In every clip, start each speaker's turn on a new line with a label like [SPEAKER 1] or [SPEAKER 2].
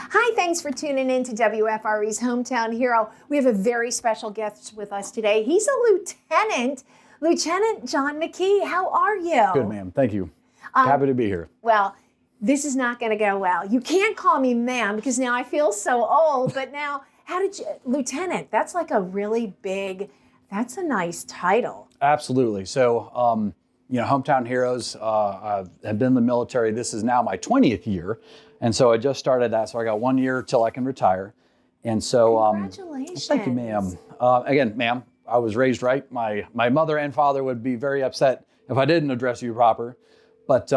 [SPEAKER 1] Hi, thanks for tuning in to WFRE's Hometown Hero. We have a very special guest with us today. He's a lieutenant, Lieutenant John McKee. How are you?
[SPEAKER 2] Good, ma'am. Thank you. Happy to be here.
[SPEAKER 1] Well, this is not going to go well. You can't call me ma'am because now I feel so old, but now, how did you, Lieutenant, that's like a really big, that's a nice title.
[SPEAKER 2] Absolutely. So, Hometown Heroes, I have been in the military. This is now my 20th year. And so I just started that. So I got 1 year till I can retire. And so,
[SPEAKER 1] Congratulations.
[SPEAKER 2] Thank you, ma'am. Again, ma'am, I was raised right. My mother and father would be very upset if I didn't address you proper. But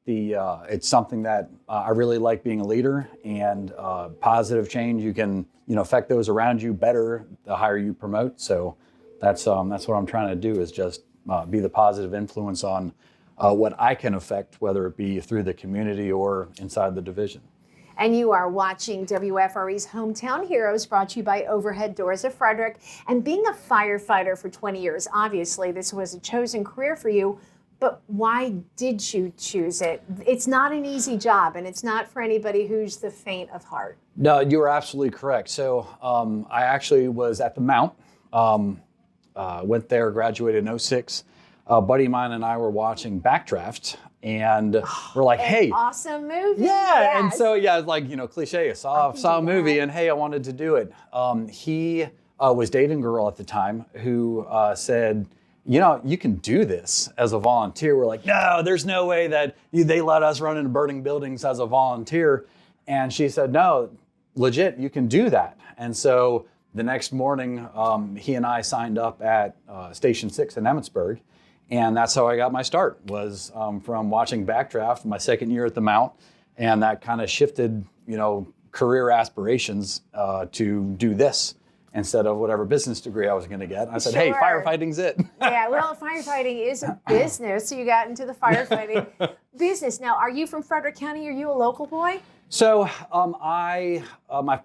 [SPEAKER 2] it's something that I really like being a leader, and positive change. You can, affect those around you better the higher you promote. So that's what I'm trying to do, is just be the positive influence on what I can affect, whether it be through the community or inside the division.
[SPEAKER 1] And you are watching WFRE's Hometown Heroes, brought to you by Overhead Doors of Frederick. And being a firefighter for 20 years, obviously this was a chosen career for you, but why did you choose it? It's not an easy job, and it's not for anybody who's the faint of heart.
[SPEAKER 2] No, you are absolutely correct. So I actually was at the Mount, went there, graduated in 2006. A buddy of mine and I were watching Backdraft, and we're like, hey.
[SPEAKER 1] Awesome movie.
[SPEAKER 2] Yeah,
[SPEAKER 1] Yes.
[SPEAKER 2] and so, it's like, cliche, I saw a movie, and hey, I wanted to do it. He was dating a girl at the time who said, you can do this as a volunteer. We're like, no, there's no way that they let us run into burning buildings as a volunteer. And she said, no, legit, you can do that. And so the next morning, he and I signed up at Station 6 in Emmitsburg. And that's how I got my start, was from watching Backdraft my second year at the Mount. And that kind of shifted, career aspirations to do this instead of whatever business degree I was going to get. I said, hey, firefighting's it.
[SPEAKER 1] Yeah, well, firefighting is a business, so you got into the firefighting business. Now, are you from Frederick County? Are you a local boy?
[SPEAKER 2] So my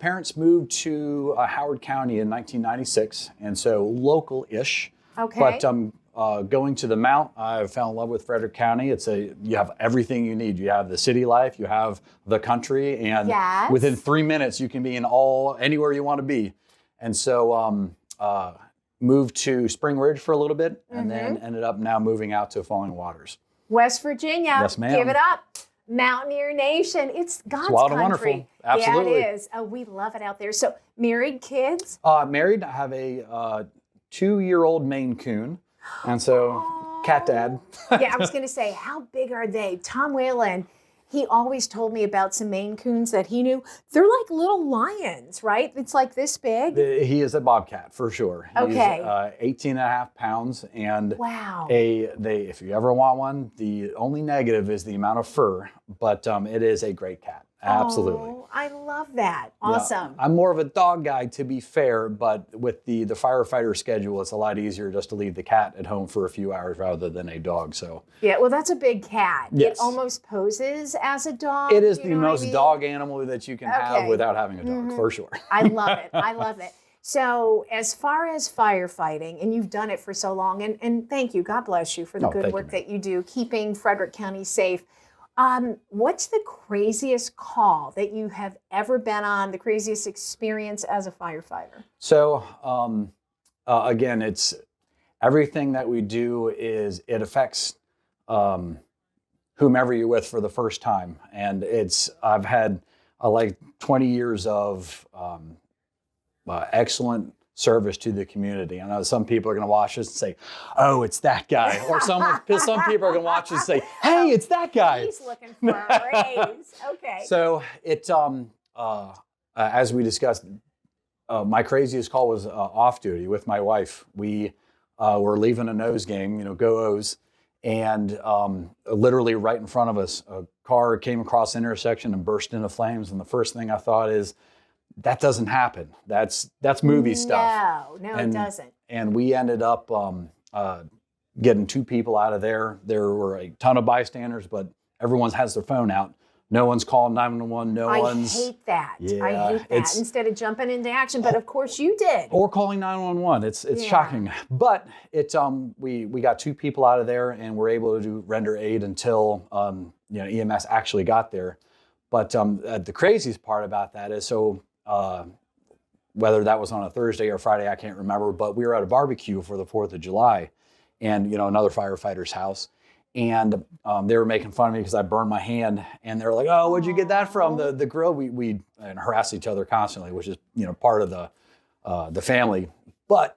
[SPEAKER 2] parents moved to Howard County in 1996, and so local-ish.
[SPEAKER 1] Okay.
[SPEAKER 2] But going to the Mount, I fell in love with Frederick County. You have everything you need. You have the city life, you have the country, and
[SPEAKER 1] yes.
[SPEAKER 2] Within 3 minutes you can be anywhere you want to be. And so moved to Spring Ridge for a little bit, and then ended up now moving out to Falling Waters.
[SPEAKER 1] West Virginia.
[SPEAKER 2] Yes, ma'am.
[SPEAKER 1] Give it up. Mountaineer Nation. It's God's
[SPEAKER 2] wild
[SPEAKER 1] country.
[SPEAKER 2] And wonderful. Absolutely.
[SPEAKER 1] Yeah, it is. Oh, we love it out there. So, married, kids?
[SPEAKER 2] Married. I have a 2-year-old Maine Coon, and so cat dad.
[SPEAKER 1] Yeah, I was going to say, how big are they? Tom Whalen, he always told me about some Maine Coons that he knew. They're like little lions, right? It's like this big.
[SPEAKER 2] He is a bobcat for sure.
[SPEAKER 1] Okay.
[SPEAKER 2] He's 18 and a half pounds, and
[SPEAKER 1] wow.
[SPEAKER 2] If you ever want one, the only negative is the amount of fur, but it is a great cat. Absolutely.
[SPEAKER 1] Oh, I love that. Awesome.
[SPEAKER 2] Yeah, I'm more of a dog guy, to be fair, but with the firefighter schedule, it's a lot easier just to leave the cat at home for a few hours rather than a dog. So
[SPEAKER 1] yeah, well, that's a big cat.
[SPEAKER 2] Yes.
[SPEAKER 1] It almost poses as a dog.
[SPEAKER 2] It is the most dog animal that you can have without having a dog, for sure.
[SPEAKER 1] I love it. I love it. So as far as firefighting, and you've done it for so long, and thank you, God bless you for the good work that you do, keeping Frederick County safe. What's the craziest call that you have ever been on, the craziest experience as a firefighter?
[SPEAKER 2] So, again, it's everything that we do it affects whomever you're with for the first time. And I've had like 20 years of excellent service to the race. I know some people are going to watch this and say, oh, it's that guy. Or some people are going to watch this and say, hey, it's that guy.
[SPEAKER 1] He's looking for a raise. Okay.
[SPEAKER 2] So as we discussed, my craziest call was off duty with my wife. We were leaving a nose game, go O's. And literally right in front of us, a car came across the intersection and burst into flames. And the first thing I thought is, that doesn't happen. That's movie stuff.
[SPEAKER 1] No, it doesn't.
[SPEAKER 2] And we ended up getting 2 people out of there. There were a ton of bystanders, but everyone has their phone out. No one's calling 911.
[SPEAKER 1] I hate that.
[SPEAKER 2] Yeah,
[SPEAKER 1] I hate that. Instead of jumping into action, but of course you did.
[SPEAKER 2] Or calling 911. It's shocking. But we got 2 people out of there, and were able to render aid until EMS actually got there. But the craziest part about that is, so whether that was on a Thursday or Friday, I can't remember, but we were at a barbecue for the 4th of July and, another firefighter's house. And they were making fun of me because I burned my hand, and they were like, "Oh, where'd you get that from?" The grill. We harass each other constantly, which is part of the family. But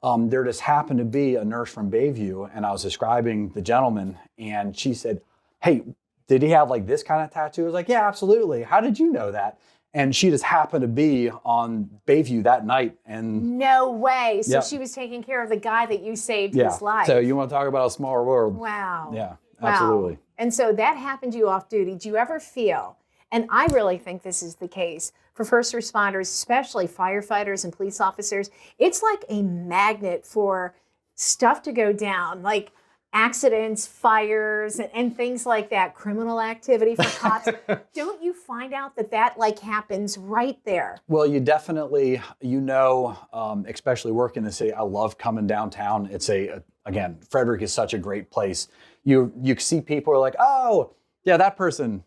[SPEAKER 2] there just happened to be a nurse from Bayview, and I was describing the gentleman, and she said, "Hey, did he have like this kind of tattoo?" I was like, "Yeah, absolutely. How did you know that?" And she just happened to be on Bayview that night. And
[SPEAKER 1] no way. So
[SPEAKER 2] yep.
[SPEAKER 1] she was taking care of the guy that you saved
[SPEAKER 2] Yeah.
[SPEAKER 1] his life.
[SPEAKER 2] So you want to talk about a small world.
[SPEAKER 1] Wow.
[SPEAKER 2] Yeah,
[SPEAKER 1] Wow.
[SPEAKER 2] absolutely.
[SPEAKER 1] And so that happened to you off duty. Do you ever feel, and I really think this is the case for first responders, especially firefighters and police officers, it's like a magnet for stuff to go down, like accidents, fires, and things like that, criminal activity for cops. Don't you find out that like happens right there?
[SPEAKER 2] Well, you definitely, especially working in the city, I love coming downtown. It's again, Frederick is such a great place. You see people are like, "Oh, yeah, that person.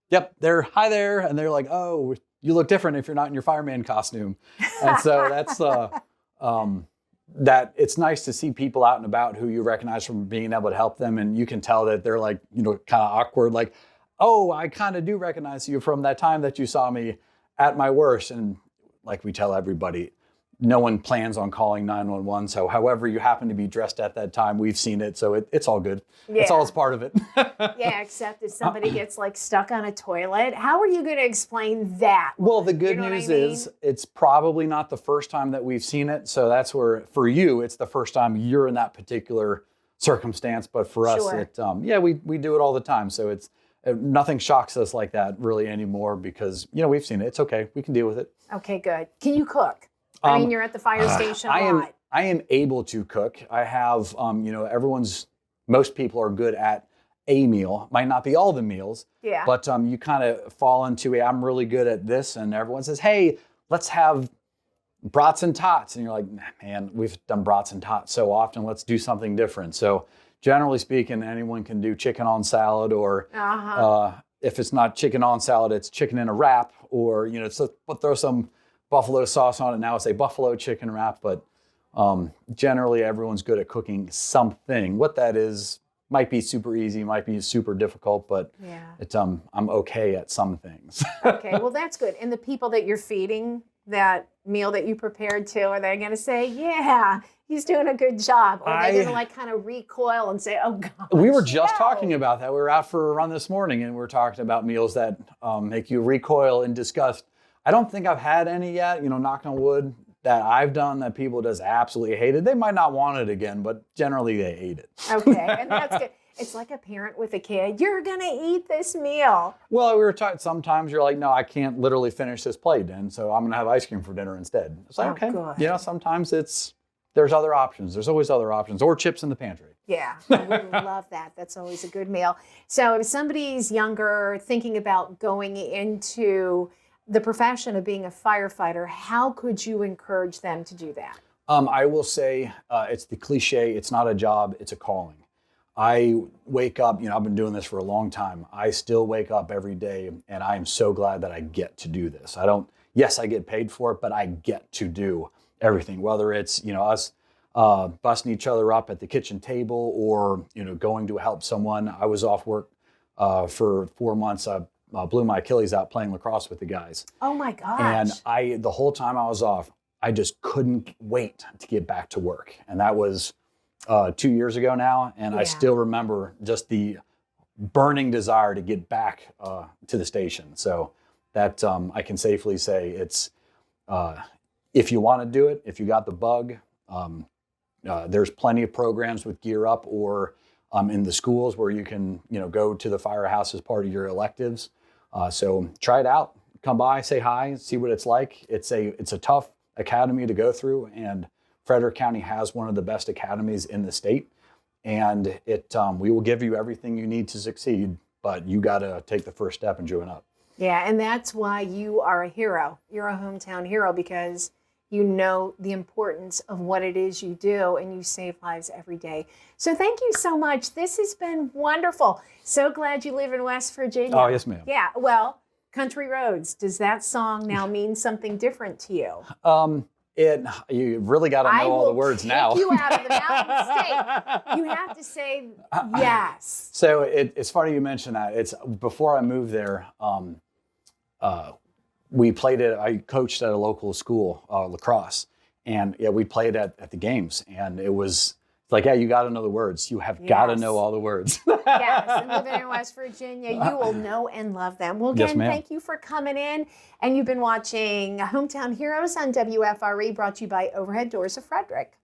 [SPEAKER 2] Yep, hi there." And they're like, "Oh, you look different if you're not in your fireman costume." And so that's, that it's nice to see people out and about who you recognize from being able to help them. And you can tell that they're like, kind of awkward, like, "Oh, I kind of do recognize you from that time that you saw me at my worst." And like we tell everybody, no one plans on calling 911. So however you happen to be dressed at that time, we've seen it. So it's all good.
[SPEAKER 1] Yeah.
[SPEAKER 2] It's all as part of it.
[SPEAKER 1] Yeah, except if somebody gets like stuck on a toilet, how are you going to explain that?
[SPEAKER 2] Well, the good news is it's probably not the first time that we've seen it. So that's where, for you, it's the first time you're in that particular circumstance. But for us, we do it all the time. So it's nothing shocks us like that really anymore because, we've seen it. It's okay. We can deal with it.
[SPEAKER 1] Okay, good. Can you cook? I mean, you're at the fire station a lot.
[SPEAKER 2] I am able to cook. I have, most people are good at a meal. Might not be all the meals.
[SPEAKER 1] Yeah.
[SPEAKER 2] But you kind of fall into I'm really good at this, and everyone says, "Hey, let's have brats and tots," and you're like, "Man, we've done brats and tots so often. Let's do something different." So generally speaking, anyone can do chicken on salad, or if it's not chicken on salad, it's chicken in a wrap, or so we'll throw some buffalo sauce on it. Now it's a buffalo chicken wrap, but generally everyone's good at cooking something. What that is might be super easy, might be super difficult, but I'm okay at some things.
[SPEAKER 1] Okay, well that's good. And the people that you're feeding that meal that you prepared to, are they going to say, "Yeah, he's doing a good job"? Or are they going to like kind of recoil and say, "Oh God"?
[SPEAKER 2] We were just talking about that. We were out for a run this morning, and we were talking about meals that make you recoil in disgust. I don't think I've had any yet, knock on wood, that I've done that people just absolutely hated. They might not want it again, but generally they ate it.
[SPEAKER 1] Okay, and that's good. It's like a parent with a kid. You're going to eat this meal.
[SPEAKER 2] Well, we were talking, sometimes you're like, "No, I can't literally finish this plate, and so I'm going to have ice cream for dinner instead." It's like, okay.
[SPEAKER 1] Good.
[SPEAKER 2] Sometimes there's other options. There's always other options, or chips in the pantry.
[SPEAKER 1] Yeah, I would love that. That's always a good meal. So if somebody's younger, thinking about going into the profession of being a firefighter, how could you encourage them to do that?
[SPEAKER 2] I will say it's the cliche. It's not a job. It's a calling. I wake up, I've been doing this for a long time. I still wake up every day, and I am so glad that I get to do this. Yes, I get paid for it, but I get to do everything, whether it's, us busting each other up at the kitchen table, or, going to help someone. I was off work for 4 months. I blew my Achilles out playing lacrosse with the guys.
[SPEAKER 1] Oh my gosh.
[SPEAKER 2] And the whole time I was off, I just couldn't wait to get back to work. And that was 2 years ago now. And I still remember just the burning desire to get back to the station. So that I can safely say it's, if you want to do it, if you got the bug, there's plenty of programs with Gear Up, or in the schools where you can, go to the firehouse as part of your electives. So try it out. Come by, say hi, see what it's like. It's a tough academy to go through, and Frederick County has one of the best academies in the state. And we will give you everything you need to succeed, but you got to take the first step and join up.
[SPEAKER 1] Yeah, and that's why you are a hero. You're a hometown hero, because you know the importance of what it is you do, and you save lives every day. So thank you so much. This has been wonderful. So glad you live in West Virginia.
[SPEAKER 2] Oh, yes, ma'am.
[SPEAKER 1] Yeah, well, Country Roads, does that song now mean something different to you?
[SPEAKER 2] You really got to know all the words now.
[SPEAKER 1] You out of the Mountain State. You have to say yes.
[SPEAKER 2] So it's funny you mention that. It's before I moved there. We played it. I coached at a local school, lacrosse, and yeah, we played at the games, and it was like, yeah, you got to know the words. You have got to know all the words.
[SPEAKER 1] Yes, and living in West Virginia, you will know and love them. Well, again, thank you for coming in, and you've been watching Hometown Heroes on WFRE, brought to you by Overhead Doors of Frederick.